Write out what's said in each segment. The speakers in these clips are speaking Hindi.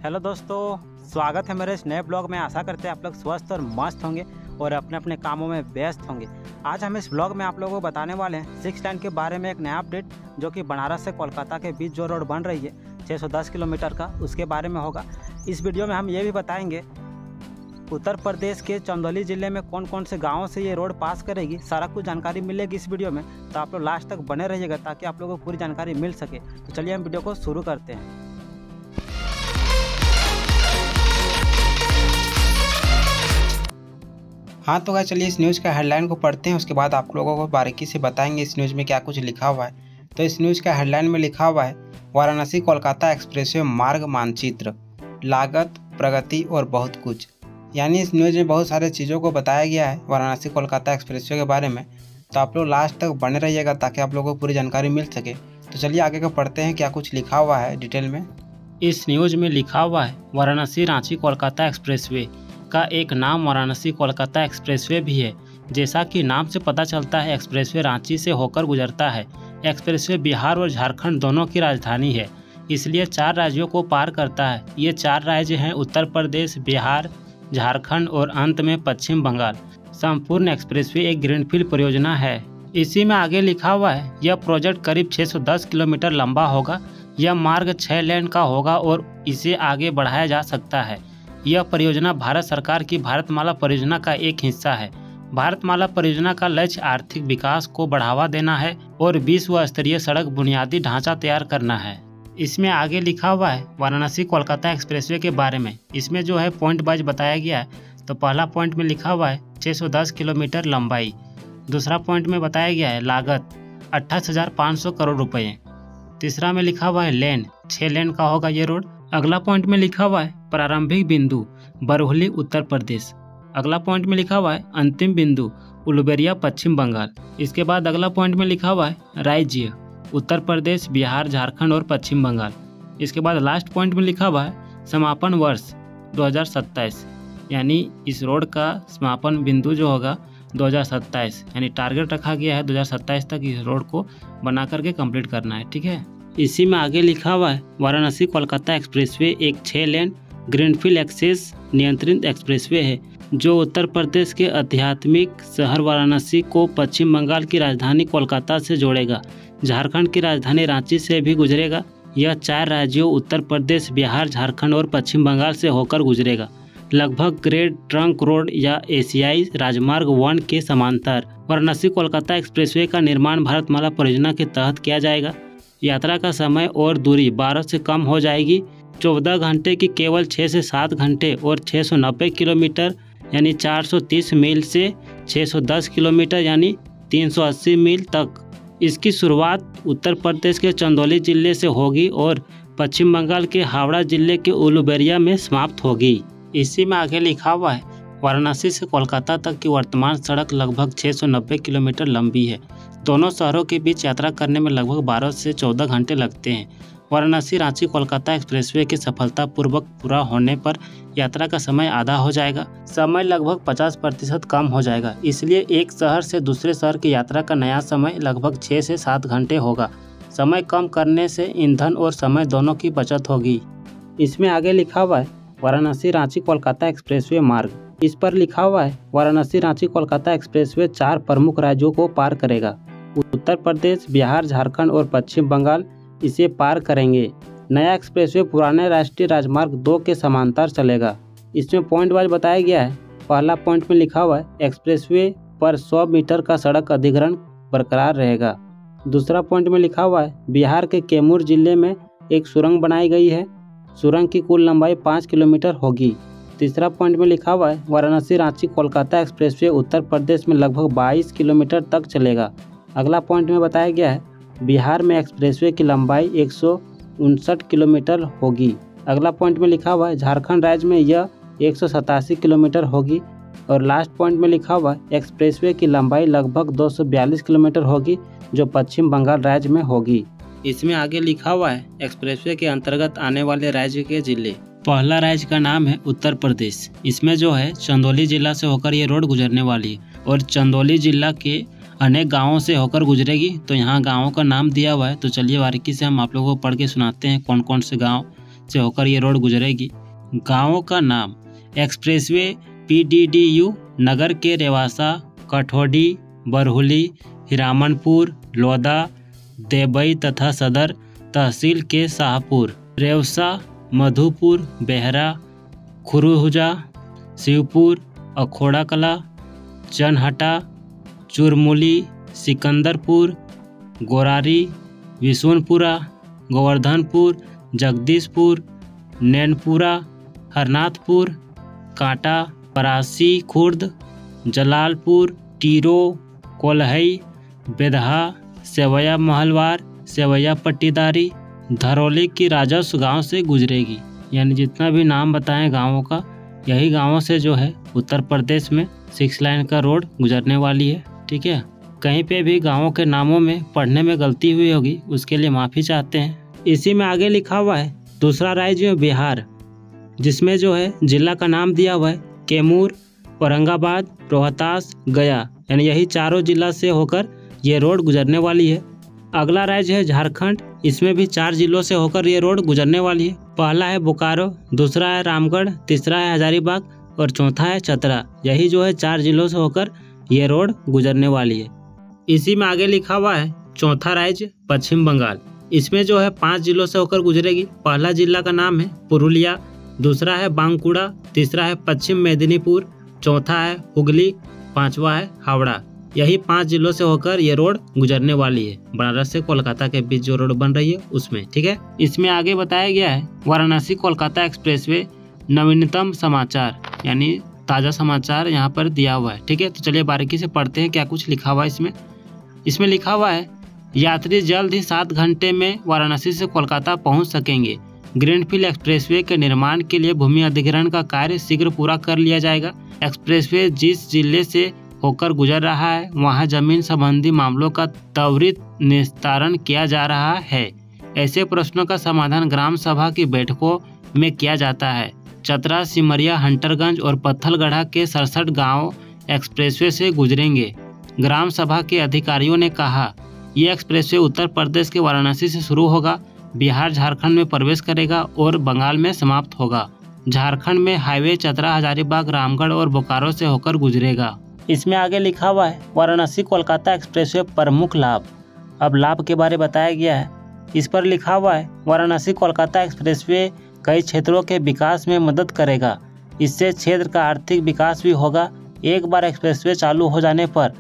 हेलो दोस्तों, स्वागत है मेरे इस नए ब्लॉग में। आशा करते हैं आप लोग स्वस्थ और मस्त होंगे और अपने अपने कामों में व्यस्त होंगे। आज हम इस ब्लॉग में आप लोगों को बताने वाले हैं 6 लाइन के बारे में एक नया अपडेट, जो कि बनारस से कोलकाता के बीच जो रोड बन रही है 610 किलोमीटर का, उसके बारे में होगा। इस वीडियो में हम ये भी बताएंगे उत्तर प्रदेश के चंदौली ज़िले में कौन कौन से गाँवों से ये रोड पास करेगी। सारा कुछ जानकारी मिलेगी इस वीडियो में, तो आप लोग लास्ट तक बने रहिएगा ताकि आप लोगों को पूरी जानकारी मिल सके। तो चलिए हम वीडियो को शुरू करते हैं। हाँ तो गाइस, चलिए इस न्यूज़ का हेडलाइन को पढ़ते हैं, उसके बाद आप लोगों को बारीकी से बताएंगे इस न्यूज़ में क्या कुछ लिखा हुआ है। तो इस न्यूज़ का हेडलाइन में लिखा हुआ है वाराणसी कोलकाता एक्सप्रेसवे मार्ग मानचित्र, लागत, प्रगति और बहुत कुछ। यानी इस न्यूज़ में बहुत सारे चीज़ों को बताया गया है वाराणसी कोलकाता एक्सप्रेसवे के बारे में। तो आप लोग लास्ट तक बने रहिएगा ताकि आप लोगों को पूरी जानकारी मिल सके। तो चलिए आगे का पढ़ते हैं क्या कुछ लिखा हुआ है डिटेल में। इस न्यूज़ में लिखा हुआ है वाराणसी रांची कोलकाता एक्सप्रेसवे का एक नाम वाराणसी कोलकाता एक्सप्रेसवे भी है। जैसा कि नाम से पता चलता है, एक्सप्रेसवे रांची से होकर गुजरता है। एक्सप्रेसवे बिहार और झारखंड दोनों की राजधानी है, इसलिए 4 राज्यों को पार करता है। ये 4 राज्य हैं उत्तर प्रदेश, बिहार, झारखंड और अंत में पश्चिम बंगाल। संपूर्ण एक्सप्रेसवे एक ग्रीनफील्ड परियोजना है। इसी में आगे लिखा हुआ है यह प्रोजेक्ट करीब 610 किलोमीटर लंबा होगा। यह मार्ग 6 लेन का होगा और इसे आगे बढ़ाया जा सकता है। यह परियोजना भारत सरकार की भारतमाला परियोजना का एक हिस्सा है। भारतमाला परियोजना का लक्ष्य आर्थिक विकास को बढ़ावा देना है और विश्व स्तरीय सड़क बुनियादी ढांचा तैयार करना है। इसमें आगे लिखा हुआ है वाराणसी कोलकाता एक्सप्रेसवे के बारे में। इसमें जो है पॉइंट वाइज बताया गया है। तो पहला पॉइंट में लिखा हुआ है 610 किलोमीटर लंबाई। दूसरा पॉइंट में बताया गया है लागत 28,500 करोड़ रुपये। तीसरा में लिखा हुआ है लेन, 6 लेन का होगा ये रोड। अगला पॉइंट में लिखा हुआ है प्रारंभिक बिंदु बरौली उत्तर प्रदेश। अगला पॉइंट में लिखा हुआ है अंतिम बिंदु उलुबेरिया पश्चिम बंगाल। इसके बाद अगला पॉइंट में लिखा हुआ है राज्य उत्तर प्रदेश, बिहार, झारखंड और पश्चिम बंगाल। इसके बाद लास्ट पॉइंट में लिखा हुआ है समापन वर्ष 2027, यानी इस रोड का समापन बिंदु जो होगा 2027, यानी टारगेट रखा गया है 2027 तक इस रोड को बना करके कंप्लीट करना है। ठीक है। इसी में आगे लिखा हुआ है वाराणसी कोलकाता एक्सप्रेसवे एक 6 लेन ग्रीनफील्ड एक्सेस नियंत्रित एक्सप्रेसवे है, जो उत्तर प्रदेश के आध्यात्मिक शहर वाराणसी को पश्चिम बंगाल की राजधानी कोलकाता से जोड़ेगा। झारखंड की राजधानी रांची से भी गुजरेगा। यह 4 राज्यों उत्तर प्रदेश, बिहार, झारखंड और पश्चिम बंगाल से होकर गुजरेगा। लगभग ग्रेट ट्रंक रोड या एशियाई राजमार्ग 1 के समांतर वाराणसी कोलकाता एक्सप्रेसवे का निर्माण भारतमाला परियोजना के तहत किया जाएगा। यात्रा का समय और दूरी 12 से कम हो जाएगी। 14 घंटे की केवल 6 से 7 घंटे और 690 किलोमीटर यानी 430 मील से 610 किलोमीटर यानी 380 मील तक। इसकी शुरुआत उत्तर प्रदेश के चंदौली जिले से होगी और पश्चिम बंगाल के हावड़ा जिले के उलुबेरिया में समाप्त होगी। इसी में आगे लिखा हुआ है वाराणसी से कोलकाता तक की वर्तमान सड़क लगभग 690 किलोमीटर लंबी है। दोनों शहरों के बीच यात्रा करने में लगभग 12 से 14 घंटे लगते हैं। वाराणसी रांची कोलकाता एक्सप्रेसवे के सफलतापूर्वक पूरा होने पर यात्रा का समय आधा हो जाएगा। समय लगभग 50% कम हो जाएगा। इसलिए एक शहर से दूसरे शहर की यात्रा का नया समय लगभग 6 से 7 घंटे होगा। समय कम करने से ईंधन और समय दोनों की बचत होगी। इसमें आगे लिखा हुआ है वाराणसी रांची कोलकाता एक्सप्रेसवे मार्ग। इस पर लिखा हुआ है वाराणसी रांची कोलकाता एक्सप्रेसवे 4 प्रमुख राज्यों को पार करेगा। उत्तर प्रदेश, बिहार, झारखंड और पश्चिम बंगाल इसे पार करेंगे। नया एक्सप्रेसवे पुराने राष्ट्रीय राजमार्ग 2 के समांतर चलेगा। इसमें पॉइंट वाइज बताया गया है। पहला पॉइंट में लिखा हुआ है एक्सप्रेसवे पर 100 मीटर का सड़क अधिग्रहण बरकरार रहेगा। दूसरा पॉइंट में लिखा हुआ है बिहार के कैमूर जिले में एक सुरंग बनाई गई है। सुरंग की कुल लंबाई 5 किलोमीटर होगी। तीसरा पॉइंट में लिखा हुआ है वाराणसी रांची कोलकाता एक्सप्रेसवे उत्तर प्रदेश में लगभग 22 किलोमीटर तक चलेगा। अगला पॉइंट में बताया गया है बिहार में एक्सप्रेसवे की लंबाई 159 किलोमीटर होगी। अगला पॉइंट में लिखा हुआ है झारखंड राज्य में यह 187 किलोमीटर होगी। और लास्ट पॉइंट में लिखा हुआ है एक्सप्रेसवे की लंबाई लगभग 242 किलोमीटर होगी, जो पश्चिम बंगाल राज्य में होगी। इसमें आगे लिखा हुआ है एक्सप्रेसवे के अंतर्गत आने वाले राज्य के जिले। पहला राज्य का नाम है उत्तर प्रदेश। इसमें जो है चंदौली जिला से होकर ये रोड गुजरने वाली है और चंदौली जिला के अनेक गांवों से होकर गुजरेगी। तो यहाँ गांवों का नाम दिया हुआ है। तो चलिए बारीकी से हम आप लोगों को पढ़ के सुनाते हैं कौन कौन से गांव से होकर ये रोड गुजरेगी। गाँवों का नाम: एक्सप्रेसवे PDDU नगर के रेवासा, कठौडी, बरहुली, हिरामनपुर, लोदा, देबई तथा सदर तहसील के शाहपुर, रेवसा, मधुपुर, बेहरा, खुरुहुजा, शिवपुर, अखोड़ा कला, चनहटा, चुरमुली, सिकंदरपुर, गोरारी, विशुनपुरा, गोवर्धनपुर, जगदीशपुर, नैनपुरा, हरनाथपुर, कांटा, परासी खुर्द, जलालपुर, टीरो, कोल्हई, बेदहा, सेवैया महलवार, सेवैया पट्टीदारी, धरौली की राजस्व गांव से गुजरेगी। यानी जितना भी नाम बताएं गांवों का, यही गांवों से जो है उत्तर प्रदेश में 6 लाइन का रोड गुजरने वाली है। ठीक है, कहीं पे भी गांवों के नामों में पढ़ने में गलती हुई होगी उसके लिए माफ़ी चाहते हैं। इसी में आगे लिखा हुआ है दूसरा राज्य बिहार, जिसमें जो है जिला का नाम दिया हुआ है कैमूर, औरंगाबाद, रोहतास, गया। यानी यही चारों जिला से होकर ये रोड गुजरने वाली है। अगला राज्य है झारखंड, इसमें भी 4 जिलों से होकर ये रोड गुजरने वाली है। पहला है बोकारो, दूसरा है रामगढ़, तीसरा है हजारीबाग और चौथा है चतरा। यही जो है 4 जिलों से होकर ये रोड गुजरने वाली है। इसी में आगे लिखा हुआ है चौथा राज्य पश्चिम बंगाल, इसमें जो है 5 जिलों से होकर गुजरेगी। पहला जिला का नाम है पुरुलिया, दूसरा है बांकुड़ा, तीसरा है पश्चिम मेदिनीपुर, चौथा है हुगली, पांचवा है हावड़ा। यही 5 जिलों से होकर ये रोड गुजरने वाली है। बनारस से कोलकाता के बीच जो रोड बन रही है उसमें। ठीक है, इसमें आगे बताया गया है वाराणसी कोलकाता एक्सप्रेसवे नवीनतम समाचार, यानी ताज़ा समाचार यहाँ पर दिया हुआ है। ठीक है, तो चलिए बारीकी से पढ़ते हैं क्या कुछ लिखा हुआ है इसमें। इसमें लिखा हुआ है यात्री जल्द ही 7 घंटे में वाराणसी से कोलकाता पहुँच सकेंगे। ग्रीनफील्ड एक्सप्रेसवे के निर्माण के लिए भूमि अधिग्रहण का कार्य शीघ्र पूरा कर लिया जाएगा। एक्सप्रेसवे जिस जिले से होकर गुजर रहा है वहां जमीन संबंधी मामलों का त्वरित निस्तारण किया जा रहा है। ऐसे प्रश्नों का समाधान ग्राम सभा की बैठकों में किया जाता है। चतरा, सिमरिया, हंटरगंज और पत्थलगढ़ा के 67 गांव एक्सप्रेसवे से गुजरेंगे। ग्राम सभा के अधिकारियों ने कहा, ये एक्सप्रेसवे उत्तर प्रदेश के वाराणसी से शुरू होगा, बिहार झारखंड में प्रवेश करेगा और बंगाल में समाप्त होगा। झारखंड में हाईवे चतरा, हजारीबाग, रामगढ़ और बोकारो से होकर गुजरेगा। इसमें आगे लिखा हुआ है वाराणसी कोलकाता एक्सप्रेसवे प्रमुख लाभ। अब लाभ के बारे में बताया गया है। इस पर लिखा हुआ है वाराणसी कोलकाता एक्सप्रेसवे कई क्षेत्रों के विकास में मदद करेगा। इससे क्षेत्र का आर्थिक विकास भी होगा। एक बार एक्सप्रेसवे चालू हो जाने पर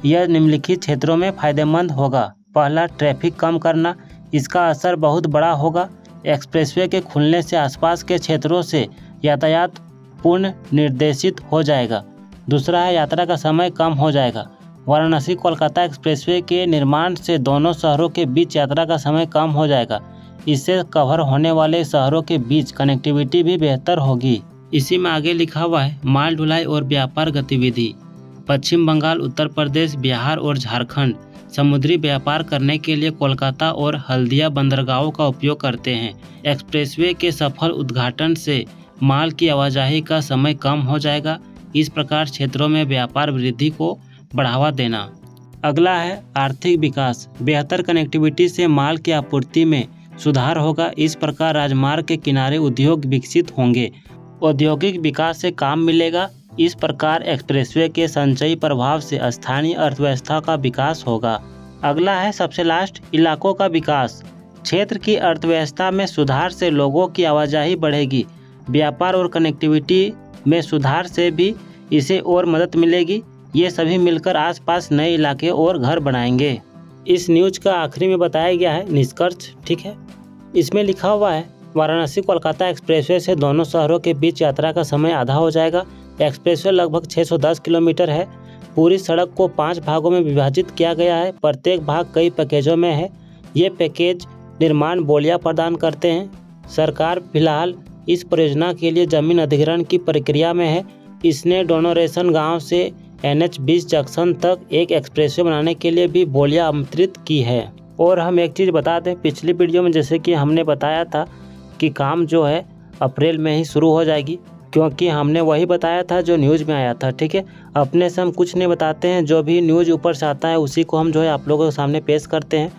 यह निम्नलिखित क्षेत्रों में फायदेमंद होगा। पहला, ट्रैफिक कम करना, इसका असर बहुत बड़ा होगा। एक्सप्रेसवे के खुलने से आसपास के क्षेत्रों से यातायात पूर्ण निर्देशित हो जाएगा। दूसरा है, यात्रा का समय कम हो जाएगा। वाराणसी कोलकाता एक्सप्रेसवे के निर्माण से दोनों शहरों के बीच यात्रा का समय कम हो जाएगा। इससे कवर होने वाले शहरों के बीच कनेक्टिविटी भी बेहतर होगी। इसी में आगे लिखा हुआ है माल ढुलाई और व्यापार गतिविधि। पश्चिम बंगाल, उत्तर प्रदेश, बिहार और झारखंड समुद्री व्यापार करने के लिए कोलकाता और हल्दिया बंदरगाहों का उपयोग करते हैं। एक्सप्रेसवे के सफल उद्घाटन से माल की आवाजाही का समय कम हो जाएगा। इस प्रकार क्षेत्रों में व्यापार वृद्धि को बढ़ावा देना। अगला है आर्थिक विकास। बेहतर कनेक्टिविटी से माल की आपूर्ति में सुधार होगा। इस प्रकार राजमार्ग के किनारे उद्योग विकसित होंगे। औद्योगिक विकास से काम मिलेगा। इस प्रकार एक्सप्रेसवे के संचयी प्रभाव से स्थानीय अर्थव्यवस्था का विकास होगा। अगला है सबसे लास्ट, इलाकों का विकास। क्षेत्र की अर्थव्यवस्था में सुधार से लोगों की आवाजाही बढ़ेगी। व्यापार और कनेक्टिविटी में सुधार से भी इसे और मदद मिलेगी। ये सभी मिलकर आसपास नए इलाके और घर बनाएंगे। इस न्यूज़ का आखिरी में बताया गया है निष्कर्ष। ठीक है, इसमें लिखा हुआ है वाराणसी कोलकाता एक्सप्रेसवे से दोनों शहरों के बीच यात्रा का समय आधा हो जाएगा। एक्सप्रेसवे लगभग 610 किलोमीटर है। पूरी सड़क को 5 भागों में विभाजित किया गया है। प्रत्येक भाग कई पैकेजों में है। ये पैकेज निर्माण बोलियां प्रदान करते हैं। सरकार फिलहाल इस परियोजना के लिए जमीन अधिग्रहण की प्रक्रिया में है। इसने डोनोरेशन गांव से NH20 जंक्शन तक एक एक्सप्रेसवे बनाने के लिए भी बोलियां आमंत्रित की है। और हम एक चीज़ बता दें, पिछली वीडियो में जैसे कि हमने बताया था कि काम जो है अप्रैल में ही शुरू हो जाएगी, क्योंकि हमने वही बताया था जो न्यूज़ में आया था। ठीक है, अपने से हम कुछ नहीं बताते हैं, जो भी न्यूज़ ऊपर से आता है उसी को हम जो है आप लोगों के सामने पेश करते हैं।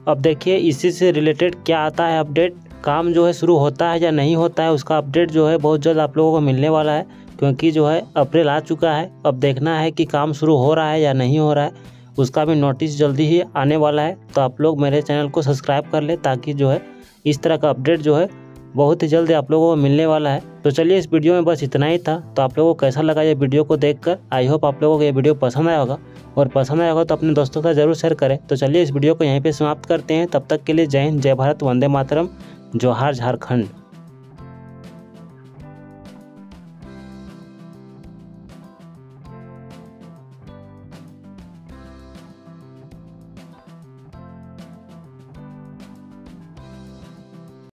अब देखिए इसी से रिलेटेड क्या आता है अपडेट, काम जो है शुरू होता है या नहीं होता है उसका अपडेट जो है बहुत जल्द आप लोगों को मिलने वाला है, क्योंकि जो है अप्रैल आ चुका है। अब देखना है कि काम शुरू हो रहा है या नहीं हो रहा है, उसका भी नोटिस जल्दी ही आने वाला है। तो आप लोग मेरे चैनल को सब्सक्राइब कर ले ताकि जो है इस तरह का अपडेट जो है बहुत ही जल्दी आप लोगों को मिलने वाला है। तो चलिए इस वीडियो में बस इतना ही था। तो आप लोगों को कैसा लगा ये वीडियो को देखकर? आई होप आप लोगों को ये वीडियो पसंद आया होगा, और पसंद आया होगा तो अपने दोस्तों के साथ जरूर शेयर करें। तो चलिए इस वीडियो को यहीं पे समाप्त करते हैं। तब तक के लिए जय हिंद, जय भारत, वंदे मातरम, जोहार झारखंड।